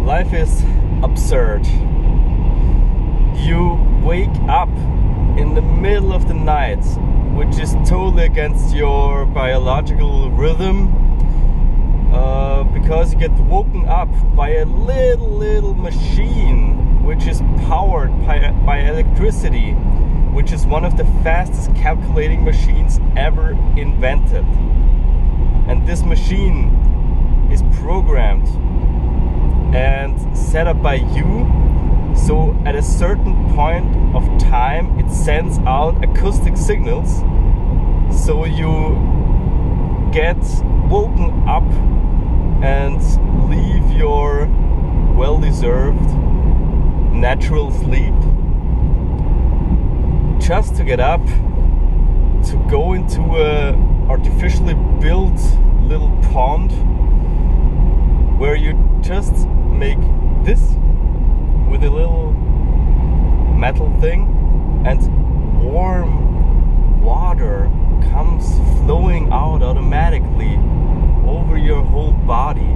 Life is absurd. You wake up in the middle of the night, which is totally against your biological rhythm, because you get woken up by a little machine which is powered by electricity, which is one of the fastest calculating machines ever invented. And this machine is programmed and set up by you, so at a certain point of time it sends out acoustic signals, so you get woken up and leave your well-deserved natural sleep just to get up to go into a artificially built little pond where you just make this with a little metal thing, and warm water comes flowing out automatically over your whole body.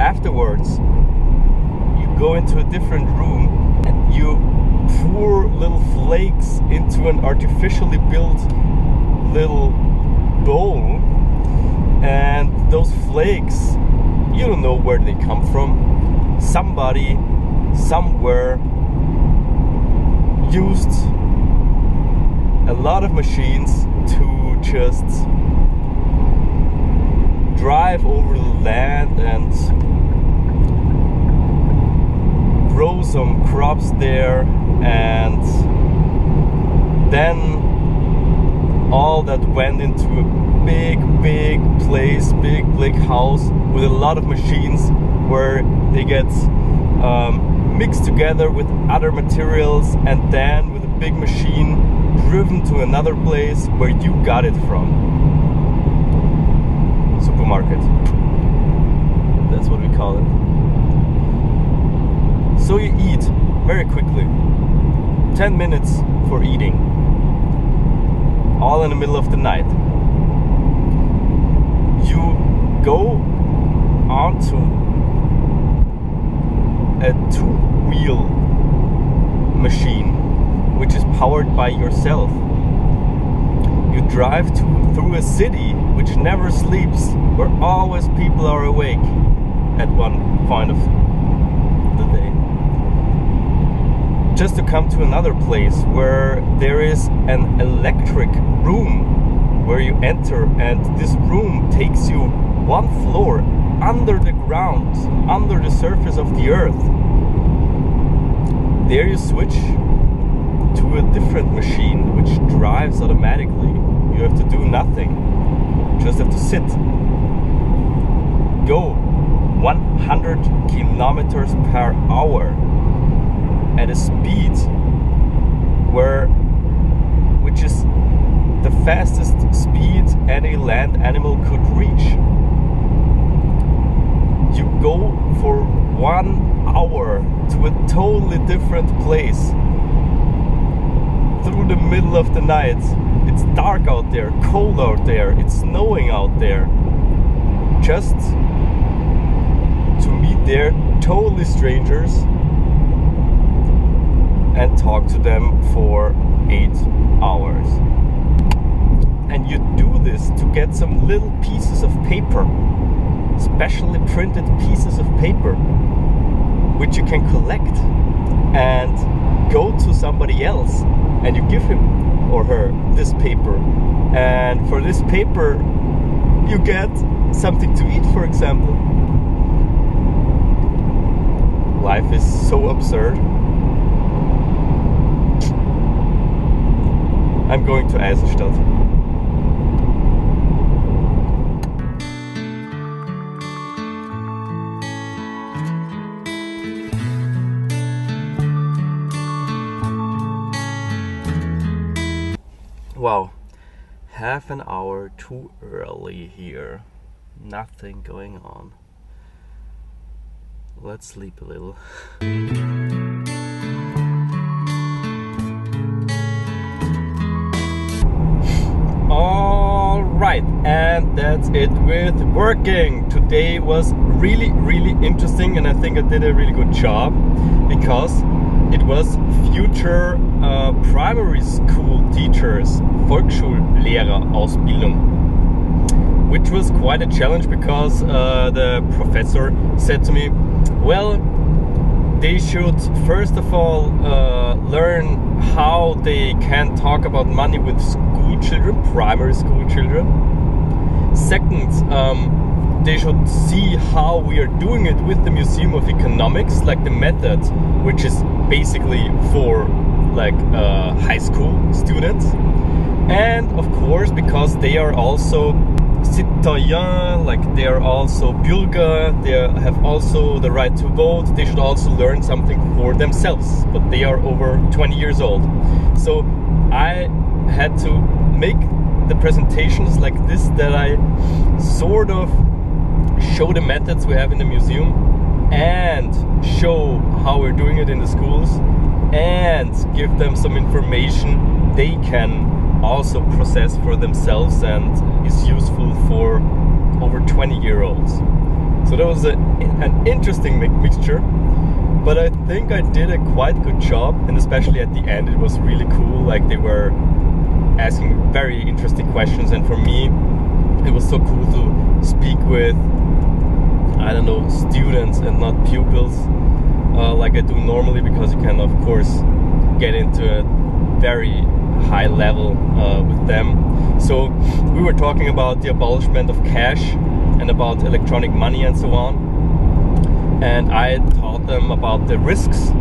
Afterwards, you go into a different room and you pour little flakes into an artificially built little bowl, and those flakes, you don't know where they come from. Somebody somewhere used a lot of machines to just drive over the land and grow some crops there, and then all that went into a big place, big house with a lot of machines where they get mixed together with other materials, and then with a big machine driven to another place where you got it from. Supermarket. That's what we call it. So you eat very quickly. 10 minutes for eating. All in the middle of the night. You go onto a two-wheel machine which is powered by yourself. You drive through a city which never sleeps, where always people are awake at one point of the day, just to come to another place where there is an electric room where you enter, and this room takes you one floor under the ground, under the surface of the earth. There you switch to a different machine which drives automatically. You have to do nothing, just have to sit. Go 100 kilometers per hour at a speed which is the fastest speed any land animal could reach. You go for 1 hour to a totally different place through the middle of the night. It's dark out there, cold out there, it's snowing out there, just to meet there totally strangers and talk to them for 8 hours. And you do this to get some little pieces of paper, specially printed pieces of paper, which you can collect and go to somebody else, and you give him or her this paper, and for this paper you get something to eat, for example. Life is so absurd. I'm going to Eisenstadt. Wow, half an hour too early here. Nothing going on. Let's sleep a little. Alright. Right, and that's it with working. Today was really, really interesting, and I think I did a really good job because it was future primary school teachers, Volksschullehrerausbildung, which was quite a challenge because the professor said to me, well, they should first of all learn how they can talk about money with school children, primary school children. Second, they should see how we are doing it with the Museum of Economics, like the method, which is basically for like high school students. And of course, because they are also citoyen, like they are also Bürger, they have also the right to vote, they should also learn something for themselves, but they are over 20 years old. So I had to make the presentations like this, that I sort of show the methods we have in the museum and show how we're doing it in the schools and give them some information they can also process for themselves and is useful for over 20-year-olds. So that was an interesting mixture, but I think I did a quite good job, and especially at the end it was really cool. Like they were asking very interesting questions, and for me it was so cool to speak with, I don't know, students and not pupils like I do normally, because you can of course get into a very high level with them. So we were talking about the abolishment of cash and about electronic money and so on, and I taught them about the risks,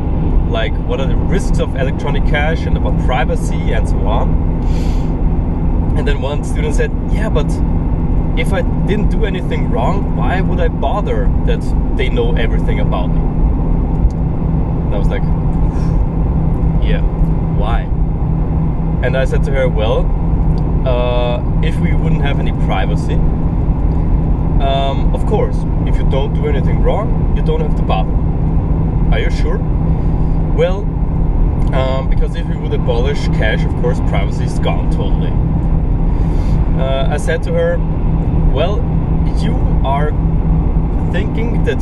like what are the risks of electronic cash and about privacy and so on. And then one student said, yeah, but if I didn't do anything wrong, why would I bother that they know everything about me? And I was like, yeah, why? And I said to her, well, if we wouldn't have any privacy, of course, if you don't do anything wrong, you don't have to bother. Are you sure? Well, because if we would abolish cash, of course, privacy is gone totally. I said to her, well, you are thinking that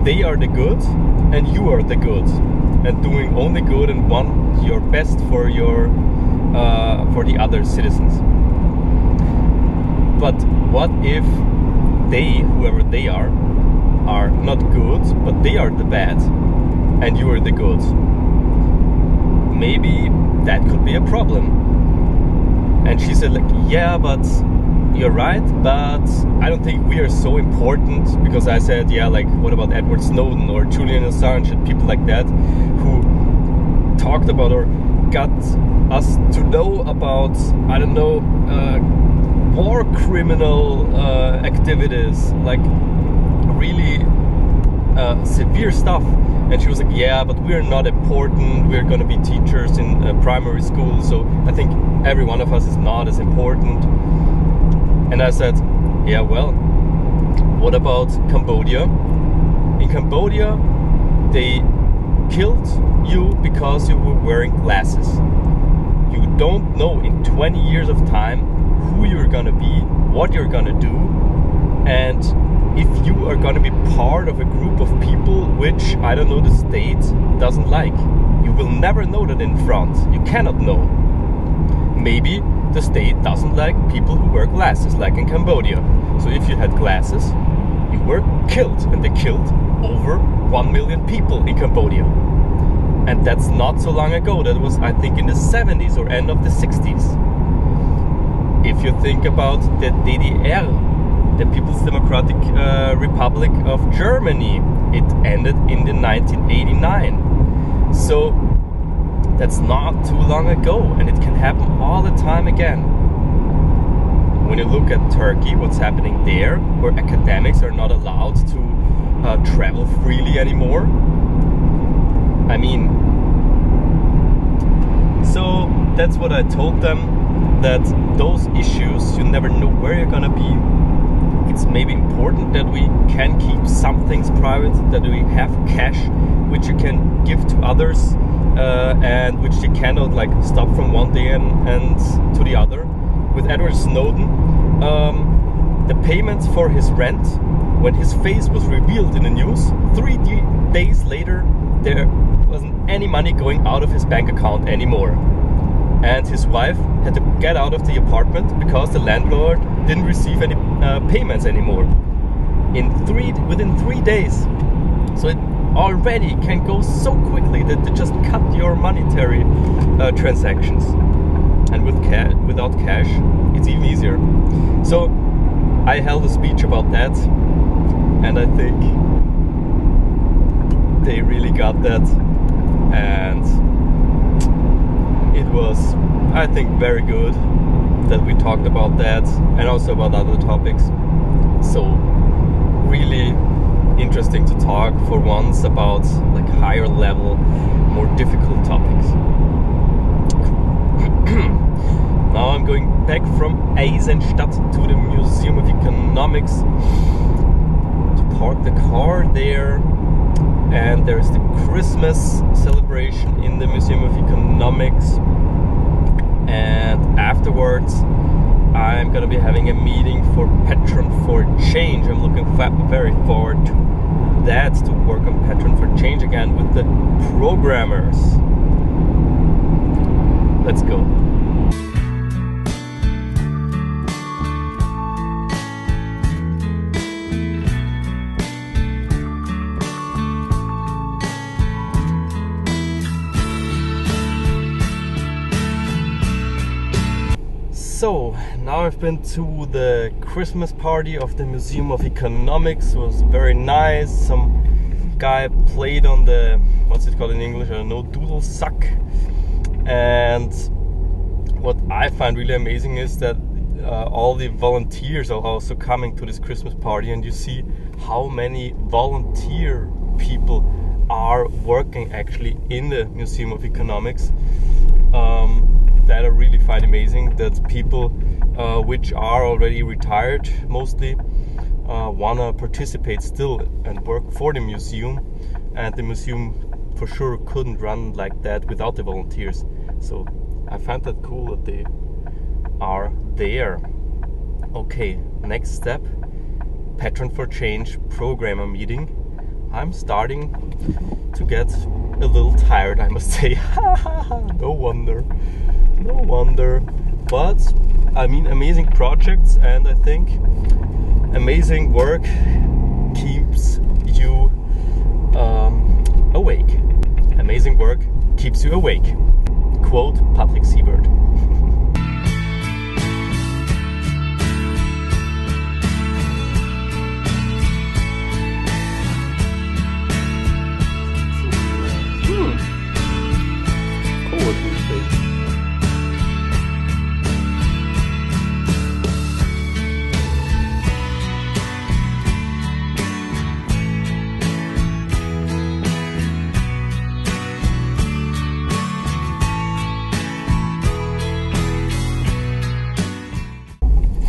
they are the good and you are the good, and doing only good and want your best for for the other citizens. But what if they, whoever they are not good, but they are the bad and you are the good? Maybe that could be a problem. And she said, like, yeah, but you're right, but I don't think we are so important, because I said, yeah, like, what about Edward Snowden or Julian Assange and people like that who talked about or got us to know about, I don't know, war criminal activities, like really severe stuff. And she was like, yeah, but we're not important, we're gonna be teachers in primary school, so I think every one of us is not as important. And I said, yeah, well, what about Cambodia? In Cambodia, they killed you because you were wearing glasses. You don't know in 20 years of time who you're gonna be, what you're gonna do, and if you are gonna be part of a group of people which, I don't know, the state doesn't like. You will never know that in front. You cannot know. Maybe the state doesn't like people who wear glasses, like in Cambodia. So if you had glasses, you were killed, and they killed over 1 million people in Cambodia. And that's not so long ago. That was, I think, in the 70s or end of the 60s. If you think about the DDR, the People's Democratic Republic of Germany, it ended in the 1989. So that's not too long ago, and it can happen all the time again. When you look at Turkey, what's happening there, where academics are not allowed to travel freely anymore. I mean, so that's what I told them, that those issues, you never know where you're gonna be. It's maybe important that we can keep some things private, that we have cash which you can give to others, and which you cannot like stop from one day and to the other. with Edward Snowden, the payments for his rent, when his face was revealed in the news, 3 days later, there wasn't any money going out of his bank account anymore. And his wife had to get out of the apartment because the landlord didn't receive any payments anymore. Within 3 days. So it already can go so quickly that they just cut your monetary transactions. And without cash, it's even easier. So I held a speech about that, and I think they really got that, and it was, I think, very good that we talked about that and also about other topics. So really interesting to talk for once about like higher level, more difficult topics. Now I'm going back from Eisenstadt to the Museum of Economics to park the car there, and there's the Christmas celebration in the Museum of Economics, and afterwards I'm gonna be having a meeting for Patron for Change. I'm looking very forward to that, to work on Patron for Change again with the programmers. Let's go. So now I've been to the Christmas party of the Museum of Economics. It was very nice. Some guy played on the, what's it called in English, I don't know, doodle suck. And what I find really amazing is that all the volunteers are also coming to this Christmas party, and you see how many volunteer people are working actually in the Museum of Economics. That I really find amazing, that people which are already retired mostly wanna participate still and work for the museum, and the museum for sure couldn't run like that without the volunteers. So I find that cool that they are there. Okay, next step, Patron for Change programmer meeting. I'm starting to get a little tired, I must say. No wonder. But I mean, amazing projects, and I think amazing work keeps you awake. Amazing work keeps you awake. Quote Patrick Seabird.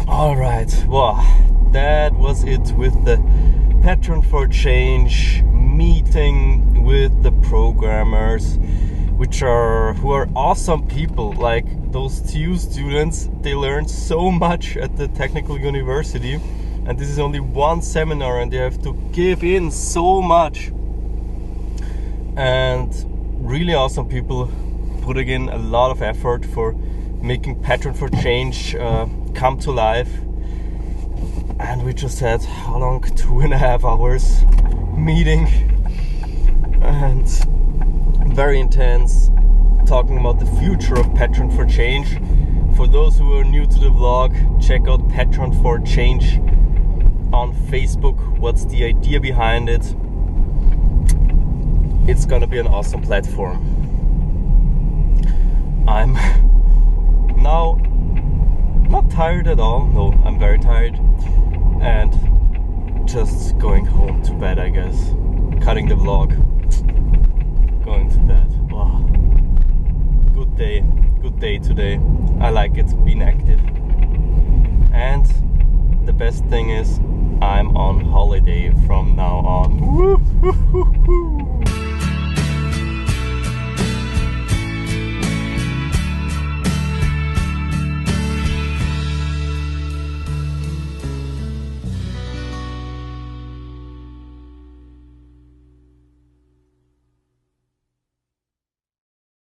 Alright, well, that was it with the Patron for Change meeting with the programmers, who are awesome people. Like those TU students, they learned so much at the Technical University, and this is only one seminar and they have to give in so much. And really awesome people putting in a lot of effort for making Patron for Change come to life. And we just had, how long, 2.5 hours meeting, and very intense, talking about the future of Patron for Change. For those who are new to the vlog, check out Patron for Change on Facebook. What's the idea behind it? It's gonna be an awesome platform. I'm now not tired at all. No, I'm very tired, and just going home to bed, I guess. Cutting the vlog, going to bed. Wow. Good day today. I like it, being active. And the best thing is I'm on holiday from now on. Woo-hoo-hoo-hoo.